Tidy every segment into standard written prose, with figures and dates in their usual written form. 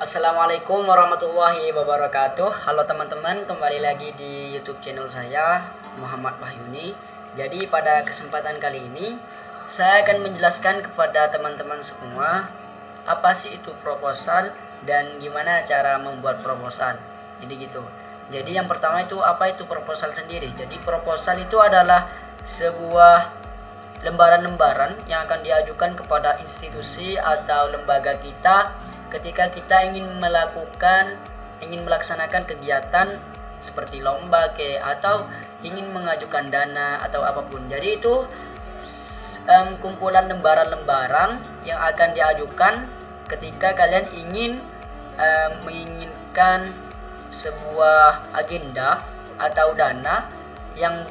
Assalamualaikum warahmatullahi wabarakatuh. Halo teman-teman, kembali lagi di YouTube channel saya, Muhammad Wahyuni. Jadi pada kesempatan kali ini saya akan menjelaskan kepada teman-teman semua apa sih itu proposal dan gimana cara membuat proposal. Jadi gitu. Jadi yang pertama itu apa itu proposal sendiri. Jadi proposal itu adalah sebuah lembaran-lembaran yang akan diajukan kepada institusi atau lembaga kita ketika kita ingin melaksanakan kegiatan seperti lomba atau ingin mengajukan dana atau apapun. Jadi itu kumpulan lembaran-lembaran yang akan diajukan ketika kalian ingin menginginkan sebuah agenda atau dana yang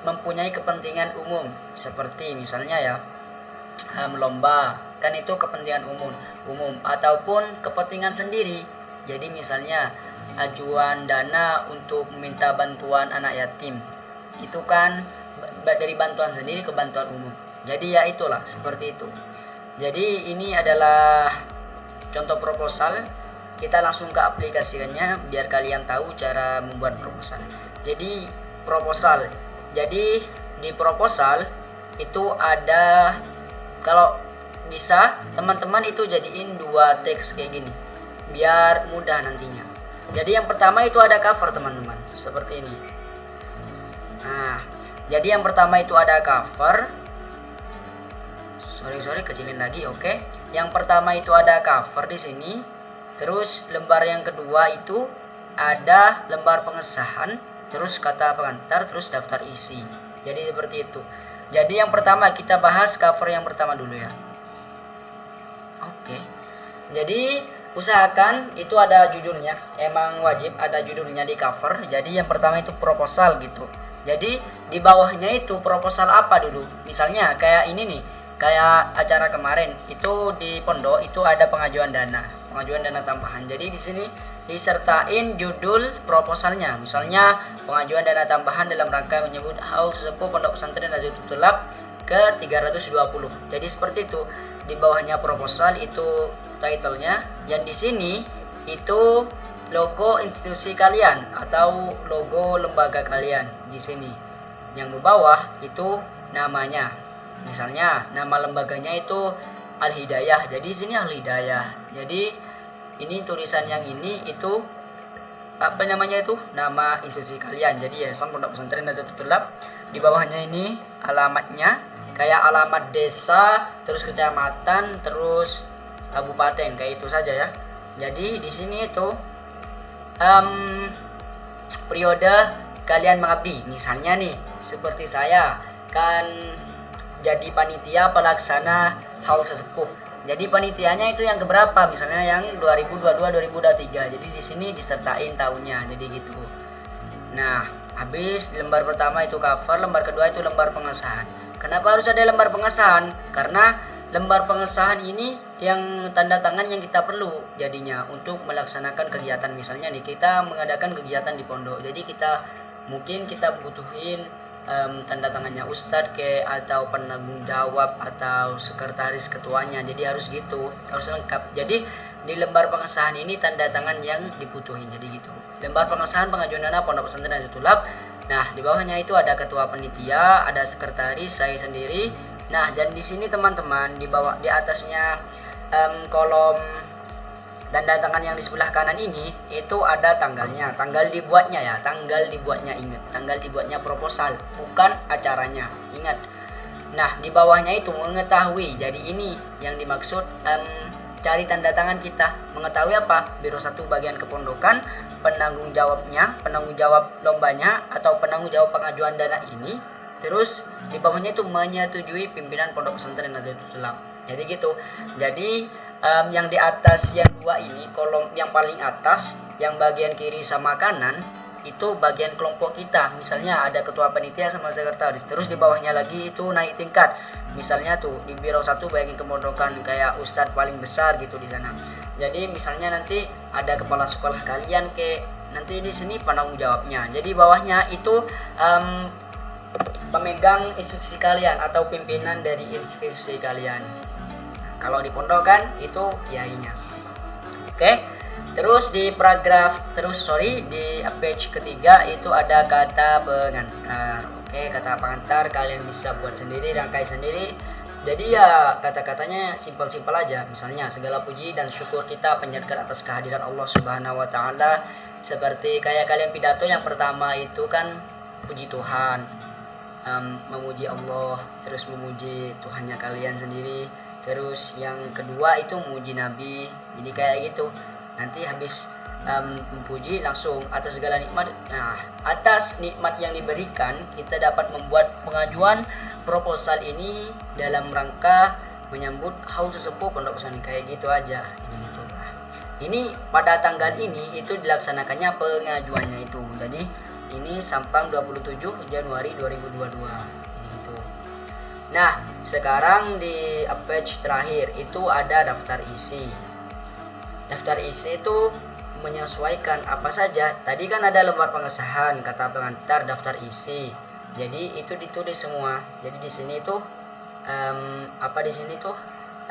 mempunyai kepentingan umum, seperti misalnya ya lomba, kan itu kepentingan umum ataupun kepentingan sendiri. Jadi misalnya ajuan dana untuk meminta bantuan anak yatim, itu kan dari bantuan sendiri ke bantuan umum. Jadi ya itulah seperti itu. Jadi ini adalah contoh proposal. Kita langsung ke aplikasikannya biar kalian tahu cara membuat proposal. Jadi proposal. Jadi di proposal itu ada, kalau bisa teman-teman itu jadiin dua teks kayak gini biar mudah nantinya. Jadi yang pertama itu ada cover teman-teman, seperti ini. Nah, jadi yang pertama itu ada cover. Sorry kecilin lagi, oke. Yang pertama itu ada cover di sini. Terus lembar yang kedua itu ada lembar pengesahan, terus kata pengantar, terus daftar isi. Jadi seperti itu. Jadi yang pertama kita bahas cover yang pertama dulu ya. Oke. Jadi usahakan itu ada judulnya. Emang wajib ada judulnya di cover. Jadi yang pertama itu proposal gitu. Jadi di bawahnya itu proposal apa dulu. Misalnya kayak ini nih, kayak acara kemarin itu di pondok itu ada pengajuan dana tambahan. Jadi di sini disertain judul proposalnya. Misalnya pengajuan dana tambahan dalam rangka menyebut haul sesepuh Pondok Pesantren Nahdlatul Tulab ke 320. Jadi seperti itu. Di bawahnya proposal itu titlenya, dan di sini itu logo institusi kalian atau logo lembaga kalian di sini. Yang di bawah itu namanya. Misalnya nama lembaganya itu Al Hidayah. Jadi sini Al Hidayah. Jadi ini tulisan yang ini itu apa namanya itu nama institusi kalian. Jadi Yayasan Pondok Pesantren Nahdlatul Tulab. Di bawahnya ini alamatnya kayak alamat desa, terus kecamatan, terus kabupaten, kayak itu saja ya. Jadi di sini itu periode kalian mengabdi. Misalnya nih seperti saya kan jadi panitia pelaksana haul sesepuh. Jadi panitianya itu yang keberapa? Misalnya yang 2022-2023. Jadi di sini disertain tahunnya. Jadi gitu. Nah, habis di lembar pertama itu cover, lembar kedua itu lembar pengesahan. Kenapa harus ada lembar pengesahan? Karena lembar pengesahan ini yang tanda tangan yang kita perlu jadinya untuk melaksanakan kegiatan. Misalnya nih kita mengadakan kegiatan di pondok. Jadi mungkin kita butuhin tanda tangannya ustadz atau penanggung jawab atau sekretaris ketuanya. Jadi harus gitu, harus lengkap. Jadi di lembar pengesahan ini tanda tangan yang dibutuhin. Jadi gitu. Lembar pengesahan pengajuan dana Pondok Pesantren Nahdlatul Tulab. Nah, di bawahnya itu ada ketua panitia, ada sekretaris, saya sendiri. Nah, dan di sini teman-teman di bawah di atasnya kolom tanda tangan yang di sebelah kanan ini itu ada tanggalnya, tanggal dibuatnya ya, ingat, tanggal dibuatnya proposal, bukan acaranya, ingat. Nah, di bawahnya itu mengetahui. Jadi ini yang dimaksud cari tanda tangan kita. Mengetahui apa? Biro 1 bagian kepondokan, penanggung jawab lombanya atau penanggung jawab pengajuan dana ini. Terus di bawahnya itu menyetujui pimpinan Pondok Pesantren Nahdlatul Tulab. Jadi gitu. Jadi yang di atas yang dua ini, kolom yang paling atas, yang bagian kiri sama kanan itu bagian kelompok kita. Misalnya ada ketua panitia sama sekretaris. Terus di bawahnya lagi itu naik tingkat. Misalnya tuh di biro 1 bagian kemondokan kayak ustadz paling besar gitu di sana. Jadi misalnya nanti ada kepala sekolah kalian nanti di sini penanggung jawabnya. Jadi bawahnya itu pemegang institusi kalian atau pimpinan dari institusi kalian. Kalau di pondok kan itu kiainya. Oke. Terus di di page ketiga itu ada kata pengantar. Oke, kata pengantar kalian bisa buat sendiri, rangkai sendiri. Jadi ya kata-katanya simpel-simpel aja. Misalnya segala puji dan syukur kita panjatkan atas kehadiran Allah Subhanahu wa taala. Seperti kayak kalian pidato yang pertama itu kan puji Tuhan, memuji Allah, terus memuji Tuhannya kalian sendiri. Terus yang kedua itu memuji Nabi. Jadi kayak gitu. Nanti habis memuji langsung atas segala nikmat. Nah, atas nikmat yang diberikan kita dapat membuat pengajuan proposal ini dalam rangka menyambut haul sesepuh pondok pesantren, kayak gitu aja. Gitu. Ini pada tanggal ini itu dilaksanakannya pengajuannya itu. Jadi ini Sampang 27 Januari 2022. Gitu. Nah, sekarang di page terakhir itu ada daftar isi. Daftar isi itu menyesuaikan apa saja. Tadi kan ada lembar pengesahan, kata pengantar, daftar isi. Jadi itu ditulis semua. Jadi di sini tuh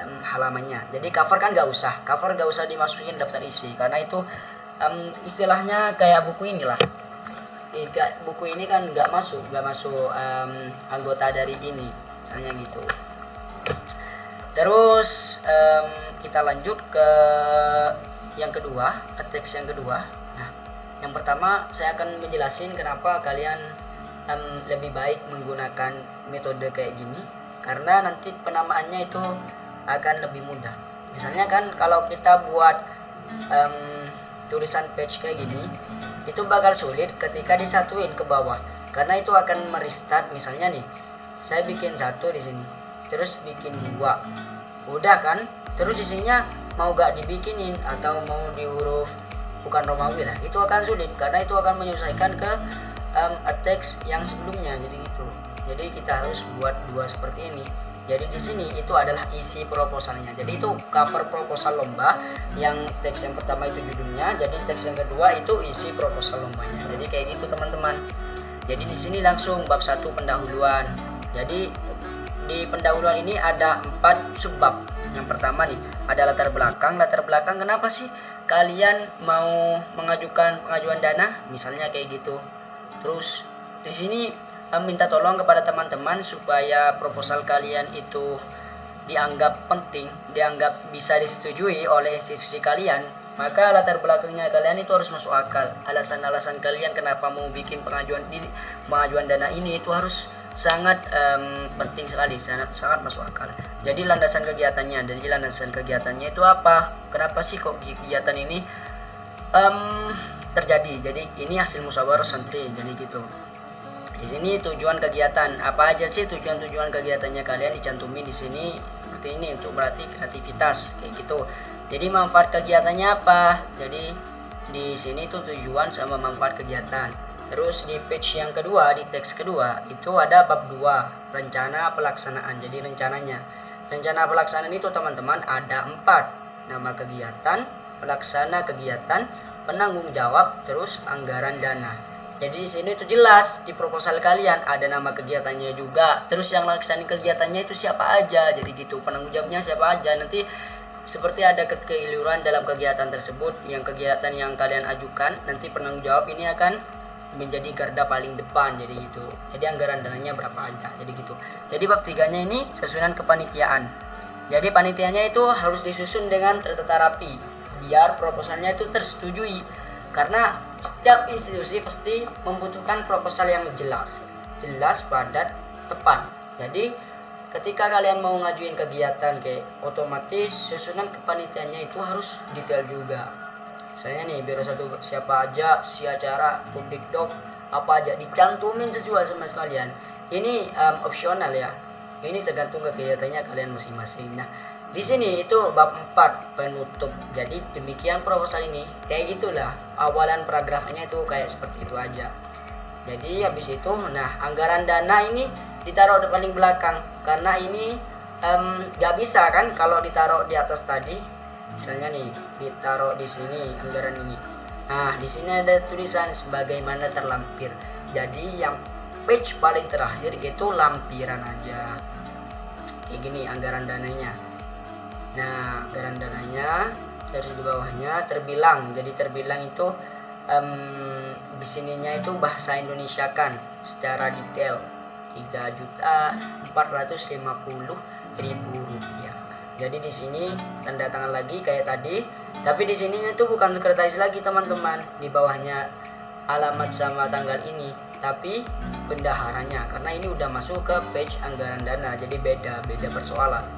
halamannya. Jadi cover kan nggak usah dimasukin daftar isi karena itu istilahnya kayak buku inilah. Buku ini kan nggak masuk anggota dari ini, misalnya gitu. Terus kita lanjut ke yang kedua, ke teks yang kedua. Nah, yang pertama saya akan menjelasin kenapa kalian lebih baik menggunakan metode kayak gini, karena nanti penamaannya itu akan lebih mudah. Misalnya kan kalau kita buat tulisan page kayak gini, itu bakal sulit ketika disatuin ke bawah, karena itu akan merestart. Misalnya nih, saya bikin satu di sini, terus bikin dua, udah kan, terus isinya mau gak dibikinin atau mau di huruf bukan Romawi lah, itu akan sulit karena itu akan menyesuaikan ke teks yang sebelumnya. Jadi gitu. Jadi kita harus buat dua seperti ini. Jadi di sini itu adalah isi proposalnya. Jadi itu cover proposal lomba. Yang teks yang pertama itu judulnya. Jadi teks yang kedua itu isi proposal lombanya. Jadi kayak gitu teman-teman. Jadi di sini langsung bab 1 pendahuluan. Jadi di pendahuluan ini ada 4 subbab. Yang pertama nih ada latar belakang. Latar belakang kenapa sih kalian mau mengajukan pengajuan dana? Misalnya kayak gitu. Terus di sini minta tolong kepada teman-teman supaya proposal kalian itu dianggap penting, dianggap bisa disetujui oleh institusi kalian, maka latar belakangnya kalian itu harus masuk akal. Alasan-alasan kalian kenapa mau bikin pengajuan dana ini itu harus sangat penting sekali, sangat masuk akal. Jadi landasan kegiatannya itu apa? Kenapa sih kok kegiatan ini terjadi? Jadi ini hasil musyawarah santri, jadi gitu. Di sini tujuan kegiatan apa aja sih, tujuan kegiatannya kalian dicantumin di sini seperti ini, untuk berarti kreativitas kayak gitu. Jadi manfaat kegiatannya apa? Jadi di sini tuh tujuan sama manfaat kegiatan. Terus di page yang kedua, di teks kedua itu ada bab 2, rencana pelaksanaan. Jadi rencana pelaksanaan itu teman-teman ada 4, nama kegiatan, pelaksana kegiatan, penanggung jawab, terus anggaran dana. Jadi di sini itu jelas di proposal kalian ada nama kegiatannya juga. Terus yang laksanain kegiatannya itu siapa aja. Jadi gitu, penanggung jawabnya siapa aja. Nanti seperti ada kekeliruan dalam kegiatan tersebut, yang kegiatan yang kalian ajukan, nanti penanggung jawab ini akan menjadi garda paling depan. Jadi gitu. Jadi anggaran dananya berapa aja. Jadi gitu. Jadi bab 3-nya ini susunan kepanitiaan. Jadi panitianya itu harus disusun dengan tertata rapi biar proposalnya itu tersetujui. Karena setiap institusi pasti membutuhkan proposal yang jelas, padat, tepat. Jadi ketika kalian mau ngajuin kegiatan kayak otomatis susunan kepanitiaannya itu harus detail juga. Misalnya nih biro 1 siapa aja, si acara, public doc, apa aja dicantumin sesuai sama sekalian. Ini opsional ya. Ini tergantung kegiatannya kalian masing-masing. Nah, di sini itu bab 4 penutup. Jadi demikian proposal ini. Kayak gitulah. Awalan paragrafnya itu kayak seperti itu aja. Jadi habis itu, nah anggaran dana ini ditaruh di paling belakang karena ini gak bisa kan kalau ditaruh di atas tadi. Misalnya nih ditaruh di sini anggaran ini. Nah di sini ada tulisan sebagaimana terlampir. Jadi yang page paling terakhir itu lampiran aja. Kayak gini anggaran dananya. Nah, anggaran dananya terus di bawahnya terbilang. Jadi terbilang itu di sininya itu bahasa Indonesia kan secara detail 3.450.000 rupiah. Jadi di sini tanda tangan lagi kayak tadi, tapi di sininya itu bukan sekretaris lagi teman-teman. Di bawahnya alamat sama tanggal ini, tapi bendaharanya, karena ini udah masuk ke page anggaran dana, jadi beda persoalan.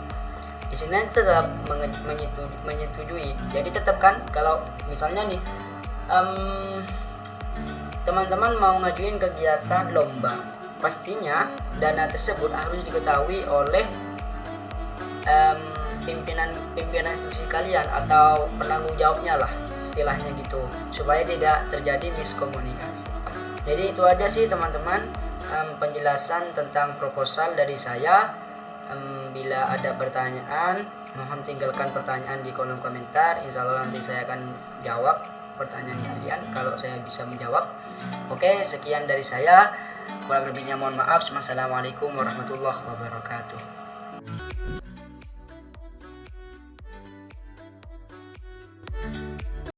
Di sini tetap menyetujui. Jadi tetap kan kalau misalnya nih teman-teman mau ngajuin kegiatan lomba, pastinya dana tersebut harus diketahui oleh pimpinan institusi kalian atau penanggung jawabnya lah istilahnya gitu, supaya tidak terjadi miskomunikasi. Jadi itu aja sih teman-teman penjelasan tentang proposal dari saya. Bila ada pertanyaan, mohon tinggalkan pertanyaan di kolom komentar. Insya Allah nanti saya akan jawab pertanyaan kalian kalau saya bisa menjawab. Oke, sekian dari saya. Kurang lebihnya mohon maaf. Wassalamualaikum warahmatullahi wabarakatuh.